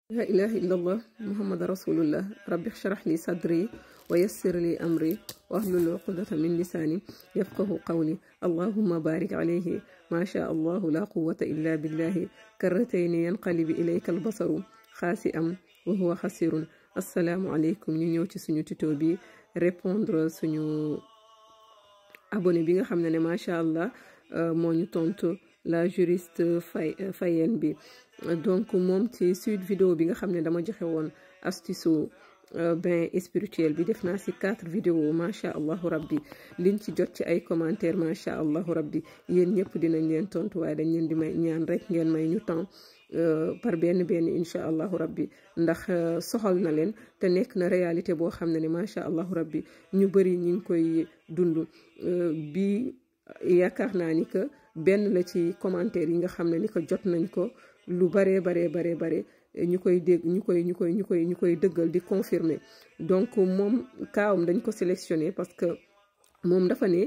لا إله إلا الله محمد رسول الله ربي اشرح لي صدري ويسر لي أمري واحلل عقدة من لساني يفقه قولي اللهم بارك عليه ما شاء الله لا قوة إلا بالله كرتين ينقلب إليك البصر خاسئا وهو خسير السلام عليكم ñu ñëw ci suñu tuto bi répondre suñu abonné bi nga xam ne macha allah moo ñu tontu la juriste Fayeen bi donc moom ci suite vidéo bi nga xam ne dama joxe woon astuce bain spirituel bi def naa si 4 vidéos macha allahu rabbi liñ ci jot ci ay commentaires macha allahu rabbi yéen ñëpp dinañ leen tontu waaye dañ leen di may ñaan rek ngeen may ñu temps par benn incha allahu rabbi ndax soxal na leen te nekk na réalité boo xam ne macha allahu rabbi ñu bëri ñu ngi koy dund bi yaakaar naa ni que benn la ci commentaire yi nga xam ne ni que jot nañ ko lu bare ñu koy dégg ñu koy dëggal di confirmer donc moom kaawam dañ ko sélectionné parce que moom dafa ne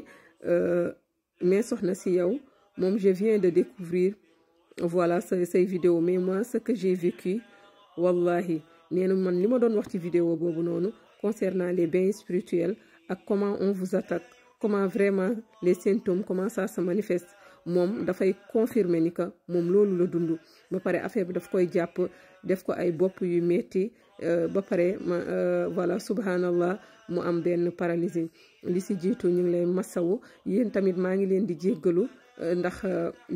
mais soxna si yow moom je viens de découvrir voilà say vidéo mais moi ce que j'ai vécu wallahi nee na man li ma doon wax ci vidéo boobu noonu concernant les bains spirituels ak comment on vous attaque comment vraiment les symptômes comment ça se manifeste moom dafay confirmer ni que moom loolu la dund ba pare affaire bi daf koy jàpp def ko ay bopp yu metti ba pare voilà subhanallah mu am benn paralysie li si jiitu ñu ngi lay masawu yéen tamit maa ngi leen di jéggalu ndax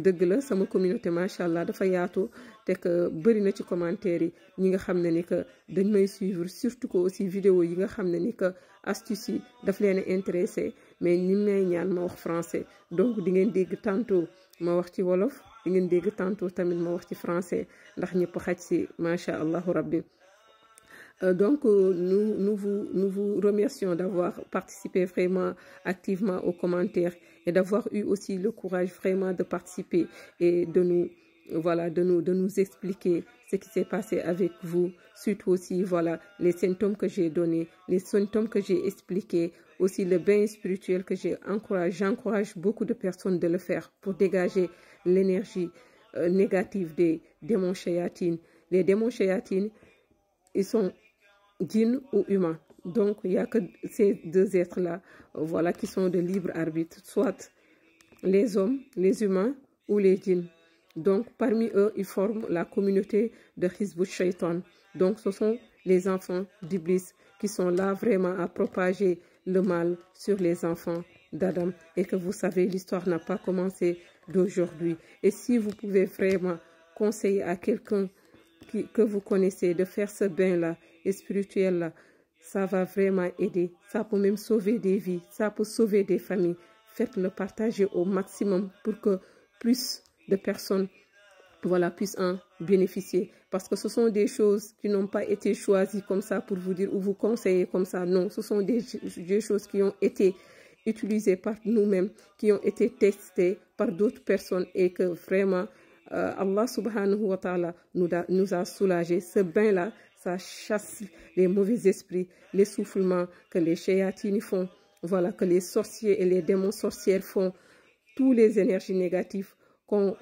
dëgg la sama communauté macha allah dafa yaatu te que bëri na ci commentaire yi ñi nga xam ne ni que dañ may suivre surtout que aussi vidéo yi nga xam ne ni que astuce yi daf leen a intéressé mais ñi may ñaan ma wax français donc di ngeen dégg tantôt ma wax ci wolof di ngeen dégg tantôt tamit ma wax ci français ndax ñëpp xaj si macha allahu rabbi donc nous vous remercions d'avoir participé vraiment activement aux commentaires et d'avoir eu aussi le courage vraiment de participer et de nous expliquer ce qui s'est passé avec vous, surtout aussi voilà les symptômes que j'ai donnés, les symptômes que j'ai expliqués, aussi le bain spirituel que j'encourage beaucoup de personnes de le faire pour dégager l'énergie négative des démons chayatines. Les démons chayatines, ils sont djinns ou humains. Donc, il n'y a que ces deux êtres-là, voilà, qui sont de libre arbitre, soit les hommes, les humains ou les djinns. Donc, parmi eux, ils forment la communauté de Hizb Shaitan. Donc, ce sont les enfants d'Iblis qui sont là vraiment à propager le mal sur les enfants d'Adam. Et que vous savez, l'histoire n'a pas commencé d'aujourd'hui. Et si vous pouvez vraiment conseiller à quelqu'un que vous connaissez de faire ce bain-là, spirituel-là, ça va vraiment aider. Ça peut même sauver des vies, ça peut sauver des familles. Faites-le partager au maximum pour que plus de personnes voilà, puissent en bénéficier. Parce que ce sont des choses qui n'ont pas été choisies comme ça pour vous dire ou vous conseiller comme ça. Non, ce sont des choses qui ont été utilisées par nous-mêmes, qui ont été testées par d'autres personnes et que vraiment Allah subhanahu wa ta'ala nous a soulagés. Ce bain-là, ça chasse les mauvais esprits, les soufflements que les shayatines font, voilà, que les sorciers et les démons sorcières font, toutes les énergies négatives qu'on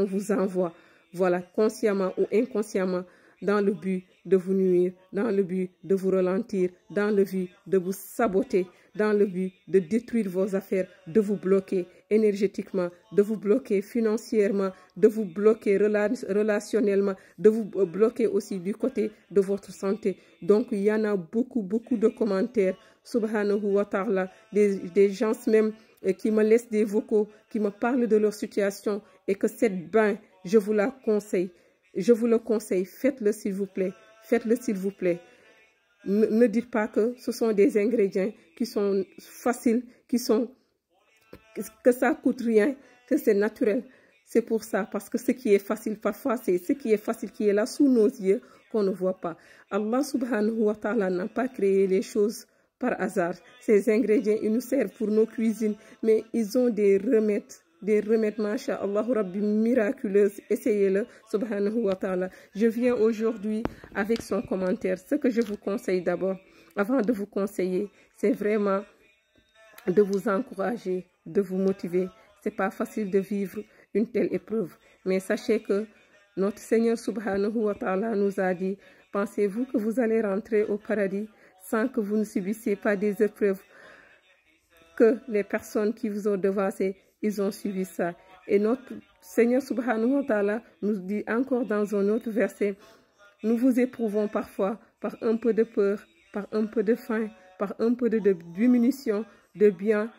vous envoie, voilà, consciemment ou inconsciemment, dans le but de vous nuire, dans le but de vous ralentir, dans le but de vous saboter, dans le but de détruire vos affaires, de vous bloquer énergétiquement, de vous bloquer financièrement, de vous bloquer relationnellement, de vous bloquer aussi du côté de votre santé. Donc, il y en a beaucoup de commentaires, subhanahu wa ta'ala, des gens même qui me laissent des vocaux, qui me parlent de leur situation et que cette bain, je vous la conseille. Je vous le conseille, faites-le s'il vous plaît. Faites-le s'il vous plaît. Ne dites pas que ce sont des ingrédients qui sont faciles, que ça coûte rien, que c'est naturel. C'est pour ça, parce que ce qui est facile, parfois, c'est ce qui est facile qui est là sous nos yeux qu'on ne voit pas. Allah subhanahu wa ta'ala n'a pas créé les choses par hasard. Ces ingrédients, ils nous servent pour nos cuisines, mais ils ont des remèdes, masha'Allah, rabbi, miraculeuses. Essayez-le, subhanahu wa ta'ala. Je viens aujourd'hui avec son commentaire. Ce que je vous conseille d'abord, avant de vous conseiller, c'est vraiment de vous encourager, de vous motiver. C'est pas facile de vivre une telle épreuve. Mais sachez que Notre Seigneur subhanahu wa ta'ala nous a dit, pensez-vous que vous allez rentrer au paradis sans que vous ne subissiez pas des épreuves? Que les personnes qui vous ont devancé, ils ont suivi ça. Et notre Seigneur subhanahu wa ta'ala nous dit encore dans un autre verset, nous vous éprouvons parfois par un peu de peur, par un peu de faim, par un peu de diminution de biens,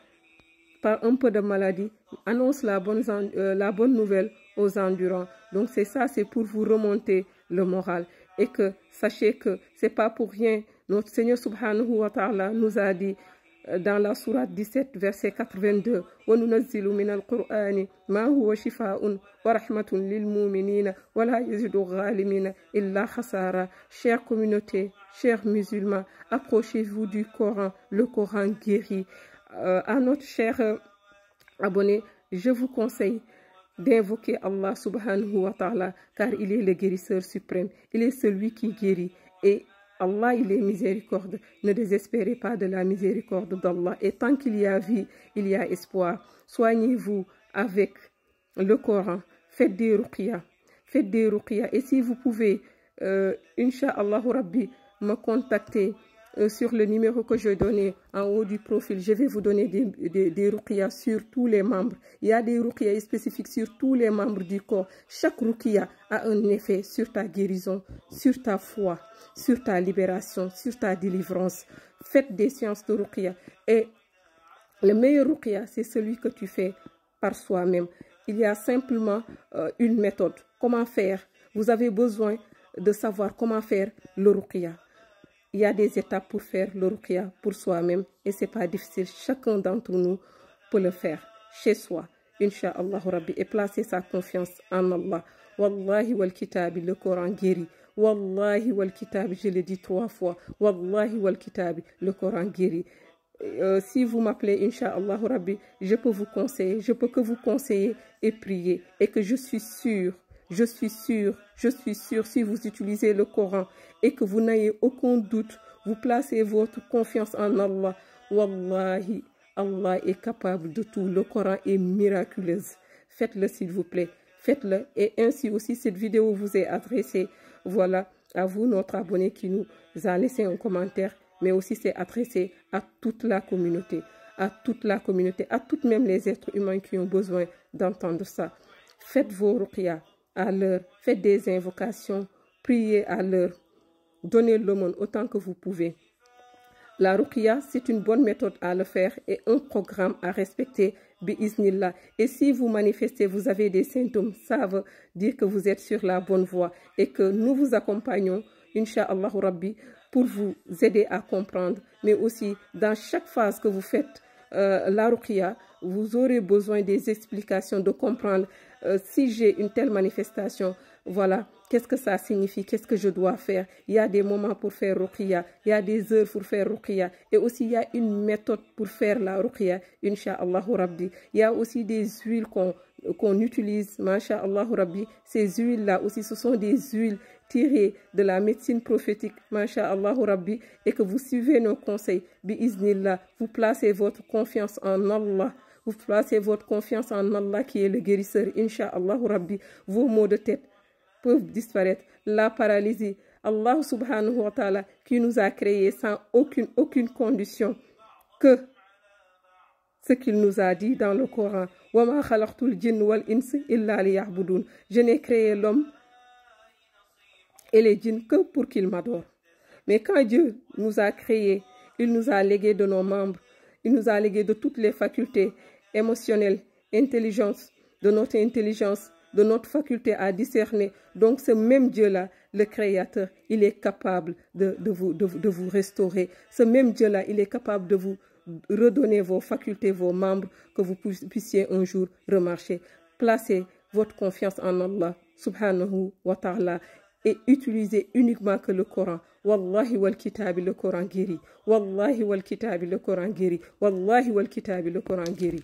par un peu de maladie. Annonce la bonne nouvelle aux endurants. Donc c'est ça, c'est pour vous remonter le moral. Et que sachez que c'est pas pour rien. Notre Seigneur subhanahu wa ta'ala nous a dit dans la sourate 17, verset 82, وَنُنَزِّلُ مِنَ الْقُرْآنِ مَا هُوَ شِفَاءٌ وَرَحْمَةٌ لِلْمُؤْمِنِينَ وَلَا يَزِدُ الظَّالِمِينَ إِلَّا خَسَارًا. Chère communauté, chers musulmans, approchez-vous du Coran. Le Coran guérit. À notre cher abonné, je vous conseille d'invoquer Allah subhanahu wa ta'ala, car il est le guérisseur suprême. Il est celui qui guérit. Et Allah, il est miséricorde. Ne désespérez pas de la miséricorde d'Allah. Et tant qu'il y a vie, il y a espoir. Soignez-vous avec le Coran. Faites des ruqyas. Faites des ruqyas. Et si vous pouvez, Inch'Allah Rabbi, me contacter sur le numéro que je donnais en haut du profil, je vais vous donner des ruqyas sur tous les membres. Il y a des ruqyas spécifiques sur tous les membres du corps. Chaque ruqya a un effet sur ta guérison, sur ta foi, sur ta libération, sur ta délivrance. Faites des séances de ruqya. Et le meilleur ruqya, c'est celui que tu fais par soi-même. Il y a simplement une méthode. Comment faire? Vous avez besoin de savoir comment faire le ruqya. Il y a des étapes pour faire le ruqya pour soi-même et c'est pas difficile. Chacun d'entre nous peut le faire chez soi, Inch'Allah Rabbi, et placer sa confiance en Allah. Wallahi wal kitabi, le Coran guérit. Wallahi wal kitabi, je l'ai dit 3 fois. Wallahi wal kitabi, le Coran guérit. Si vous m'appelez Inch'Allah Rabbi, je peux vous conseiller, je peux que vous conseiller et prier. Et que je suis sûre, si vous utilisez le Coran et que vous n'ayez aucun doute, vous placez votre confiance en Allah. Wallahi, Allah est capable de tout. Le Coran est miraculeux. Faites-le s'il vous plaît. Faites-le. Et ainsi aussi, cette vidéo vous est adressée. Voilà, à vous, notre abonné qui nous a laissé un commentaire. Mais aussi, c'est adressé à toute la communauté. À toute la communauté. À toutes même les êtres humains qui ont besoin d'entendre ça. Faites vos ruqyas à l'heure, faites des invocations, priez à l'heure, donnez l'aumône autant que vous pouvez. La ruqya, c'est une bonne méthode à le faire et un programme à respecter, bi'iznillah. Et si vous manifestez, vous avez des symptômes, ça veut dire que vous êtes sur la bonne voie et que nous vous accompagnons, Inch'Allah Rabbi, pour vous aider à comprendre. Mais aussi, dans chaque phase que vous faites la ruqya, vous aurez besoin des explications, de comprendre si j'ai une telle manifestation, voilà, qu'est-ce que ça signifie, qu'est-ce que je dois faire. Il y a des moments pour faire ruqya, il y a des heures pour faire ruqya, et aussi il y a une méthode pour faire la ruqya, Inch'Allah Rabbi. Il y a aussi des huiles qu'on utilise, Masha'Allah Rabbi. Ces huiles-là aussi, ce sont des huiles tirées de la médecine prophétique, Masha'Allah Rabbi, et que vous suivez nos conseils, bi'iznillah, vous placez votre confiance en Allah. Vous placez votre confiance en Allah qui est le guérisseur, Inch'Allah Rabbi. Vos maux de tête peuvent disparaître. La paralysie, Allah subhanahu wa ta'ala qui nous a créés sans aucune condition que ce qu'il nous a dit dans le Coran. وَمَا خَلَقْتُ الْجِنَّ وَالْإِنسَ إِلَّا لِيَعْبُدُونَ. Je n'ai créé l'homme et les djinns que pour qu'ils m'adorent. Mais quand Dieu nous a créés, il nous a légué de nos membres, il nous a légué de toutes les facultés émotionnelle, intelligence, de notre intelligence, de notre faculté à discerner. Donc ce même Dieu-là, le Créateur, il est capable de vous restaurer. Ce même Dieu-là, il est capable de vous redonner vos facultés, vos membres, que vous puissiez un jour remarcher. Placez votre confiance en Allah, subhanahu wa ta'ala, et utilisez uniquement que le Coran. Wallahi wal kitabi, le Coran guérit. Wallahi wal kitabi, le Coran guérit. Wallahi wal kitabi, le Coran guérit.